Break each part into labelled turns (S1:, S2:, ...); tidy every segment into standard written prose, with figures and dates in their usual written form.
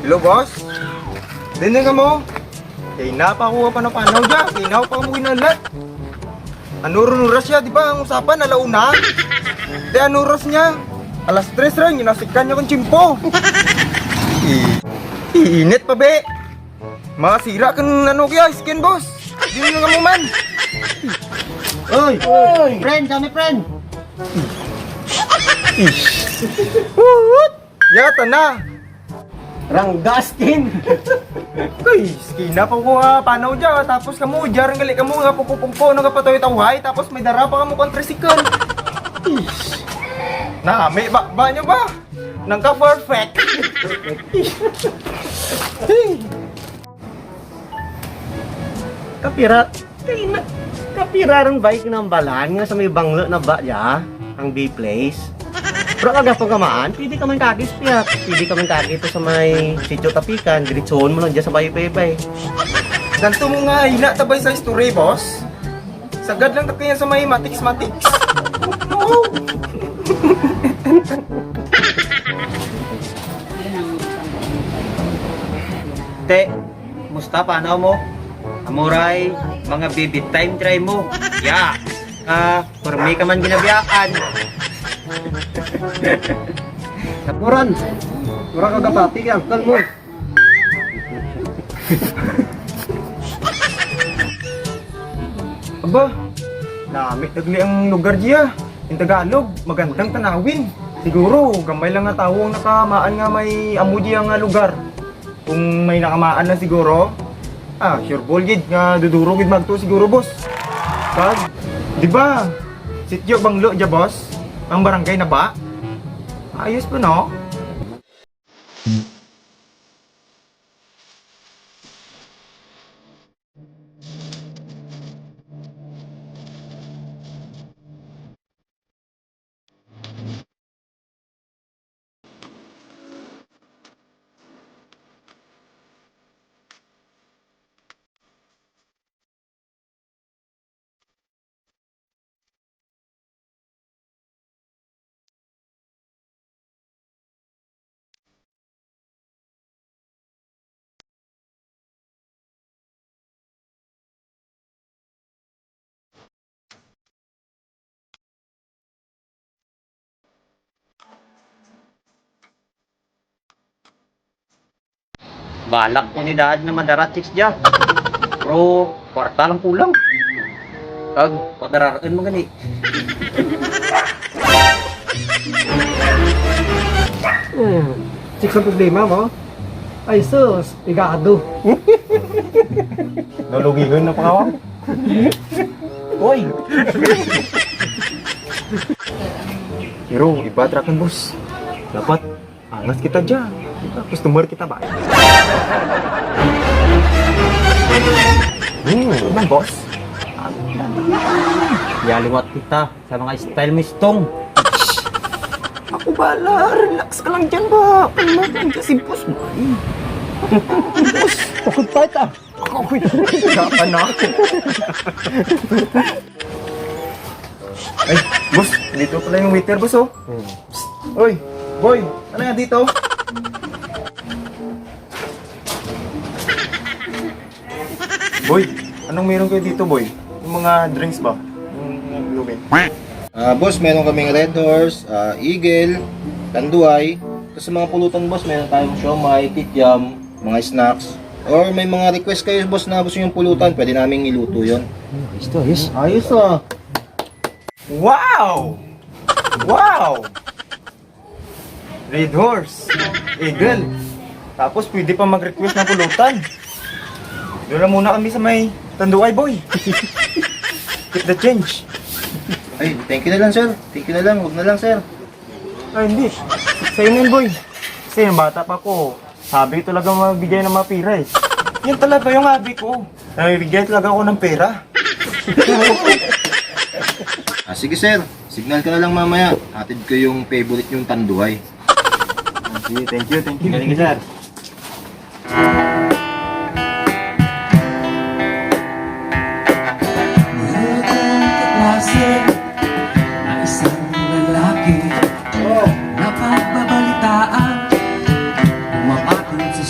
S1: Hello, boss? Dinig ka mo? Kaya napakuha pa na panaw dyan. Kaya na pa mo ginalat. Anurunuras siya, di ba? Ang usapan, alauna. Di anuras niya. Alas 3 rin, ginasikan niya kong chimpo. Init pa, be. Masira kang ano kaya, skin, boss. Di nga mo man.
S2: Oy! Friend, kami friend!
S1: What? Yata na.
S2: Ranggaskin!
S1: Uy, skina pa ko panaw dyan. Tapos kamu, dyan gali kamu nga pupupumpo ng kapatoy-tawhay. Tapos may dara pa kamu kontrasikan. May ba nyo ba? Nang ka-perfect.
S2: Kapira rin bike ng balan nga sa may banglo na ba ya, ang B-place. Pero agad pang kamaan, pwede ka man kakis piyak. Pwede ka man kakis ito sa may sityo tapikan, diritsoon mo lang dyan sa bayo-pay-pay.
S1: Ganto mo nga hina tabay sa story, boss. Sagad lang ta kaya sa may matiks-matiks.
S3: Te, musta paano mo? Amuray, mga baby time try mo. Ya, for me ka man ginabiyaan.
S2: Napuran! Mura ka gapati kay uncle mo.
S1: Aba, lamit nagli ang lugar diya. Yung Tagalog, magandang tanawin. Siguro, gamay lang nga tao ang nakamaan nga may amo diya nga lugar. Kung may nakamaan na siguro, sure ball gid nga duduro gid magto siguro, boss. Kag, di ba? Sityo Banglo diya, boss. Ang barangay na ba? Ayos pa, no?
S3: Balak ko ni dad na madaratik dyan. Pero, kwarta lang kulang. Kag, padararaan mo gani.
S2: Six ang problema mo? Ay sus, igado.
S1: Nalugigan na pa
S3: Hoy!
S1: Pero, iba trakan, boss. Dapat, angas kita dyan. Diba? Customer kita ba? Naman, boss.
S3: Yaliwat kita sa mga style mistong.
S1: Ako bala, relax ka lang dyan ba? Kalma lang dyan si boss mo. Boss,
S2: Pakot pa ita!
S1: kapan na ako. Ay, boss, dito pala yung waiter, boss, oh. Psst. Oy, boy, ano nga dito? Boy, anong meron kayo dito, boy? Yung mga drinks ba? Yung lumin.
S4: Boss, meron kaming Red Horse, Eagle, Tanduay. Tapos sa mga pulutan, boss, meron tayong siomay, kikiam, mga snacks. Or may mga request kayo, boss, na gusto yung pulutan, pwede namin iluto yon.
S2: Ayos ah!
S1: Wow! Wow! Red Horse, Eagle. Tapos pwede pa mag-request ng pulutan. Doon na muna kami sa may Tanduay, boy. Keep the change.
S4: Ay, thank you na lang, sir. Thank you na lang, huwag na lang, sir.
S1: Ay, hindi. Sa'yo na yun, boy. Kasi yung bata pa ko, sabi talaga magbigay ng mga pera eh. Yan talaga yung hobby ko. Nabibigay talaga ako ng pera.
S4: Sige, sir. Signal ka na lang mamaya. Hatid ko yung favorite yung Tanduay.
S1: Sige, thank you, thank you.
S3: Galing ka, sir.
S5: Na isang lalaki na pagbabalitaan umapatid sa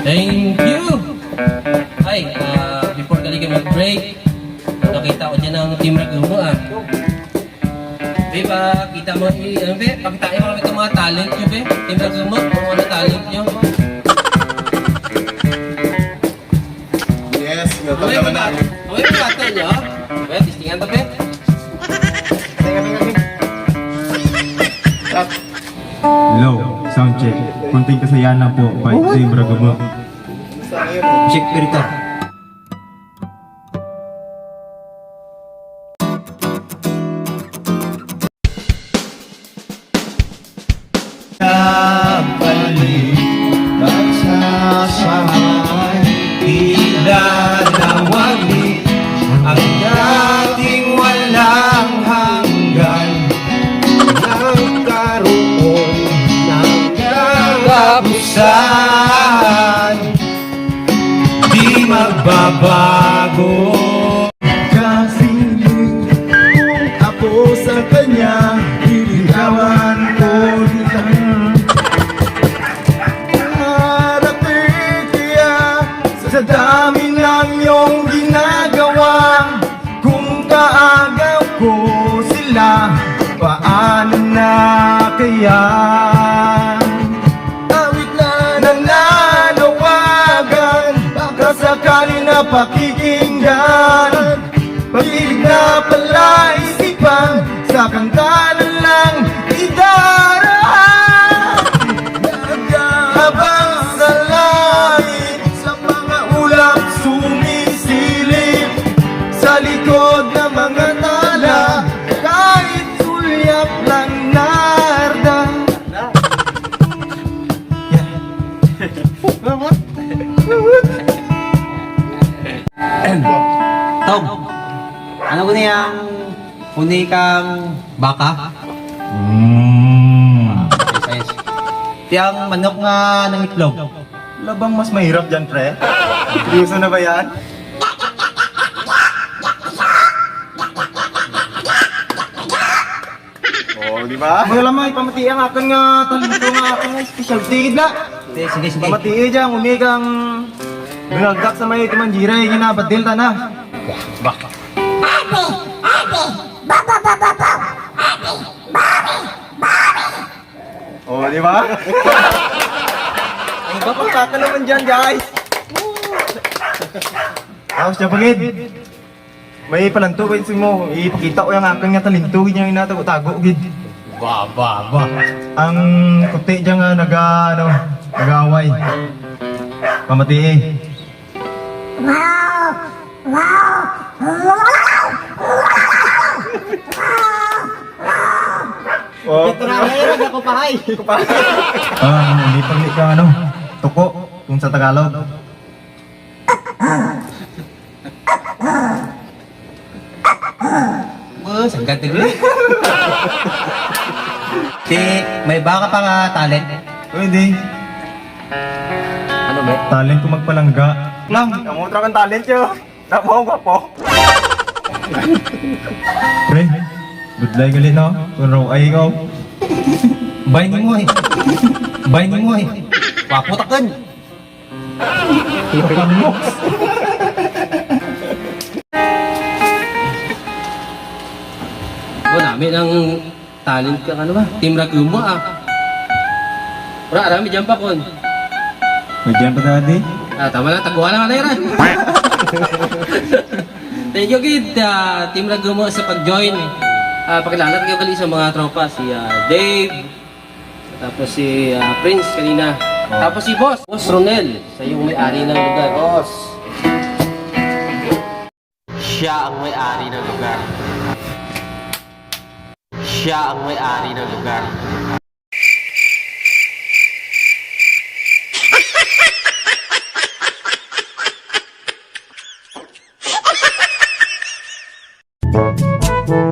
S6: Thank you! Ay, before galing mag-break, nakita ko dyan ang Team Ragumo Be, pakita mo, be, pakitain mo kami itong mga talent nyo, be. Team Ragumo, kung ano talent nyo.
S4: Yes, welcome
S6: Okay,
S4: naman na.
S6: okay, pato nyo. Be, testingan to, be.
S1: Hello, sound check. Konting kasayanan po by Team Ragumo.
S3: Check pirito.
S4: Balik magsasahay, tila nawali ang dating walang hanggan. Nagkaroon ng kagapusan, di magbabago. Kasing kung ako sa kanya, iligawan ko lang. Harapin kaya sa dami ng iyong ginagawa. Kung kaagaw ko sila, paano na kaya? Awit na nananawagan, baka sakali na pakikinggan. Pag-ibig na palaisipan, sa kanta na lang idaraan. Habang sa langit, sa mga ulap sumisilip, sa likod ng mga tala, kahit sulyap lang narda.
S3: Tom, ano ko niyang huni kang baka? Ayos. Tiyang manok nga ng itlog.
S1: Labang mas mahirap dyan, pre. Seryoso na ba yan? Oh, di ba? Mga lamay, pamati ang akin nga, talento nga akin nga, special ticket na.
S3: Sige.
S1: Pamati dyan, umikang binagdak sa may tumanjiray, ginabadil ta na. Oh, di ba? Ang baka ka naman dyan, guys. Tapos dyan, pagid. May palanto kayo mo. Ipakita ko yung aking nga talento, yung inatago-tago, gid.
S6: Ba.
S1: Ang kuti dyan nga nag-away. Pamati eh. Oh,
S3: Mayroon ako pahay.
S1: hindi pagli ka tuko, kung sa Tagalog.
S3: Ang ganda rin. May baka pa nga talent.
S1: Pwede.
S3: Ano ba?
S1: Talent ko magpalangga. Lang, ang utra kang talent yo. Napaw ka po. Pre, good luck galit no? Kung raw ay ikaw.
S3: Bay ni mo eh. Paputakan.
S1: Ipan mo.
S6: Namin ang talent ka, ano ba? Team Ragumo Wala, arami dyan pa kon.
S1: Medyan pa tadi.
S6: Tama lang, taguan lang alera. Thank you, kid. Team Ragumo sa pag-join. Pakilala kayo kali sa mga tropa. Si Dave, tapos si Prince kanina. Tapos si Boss Ronel, sa yung may-ari ng lugar. Boss.
S7: Siya ang may-ari ng lugar. Siya ang may-ari ng lugar.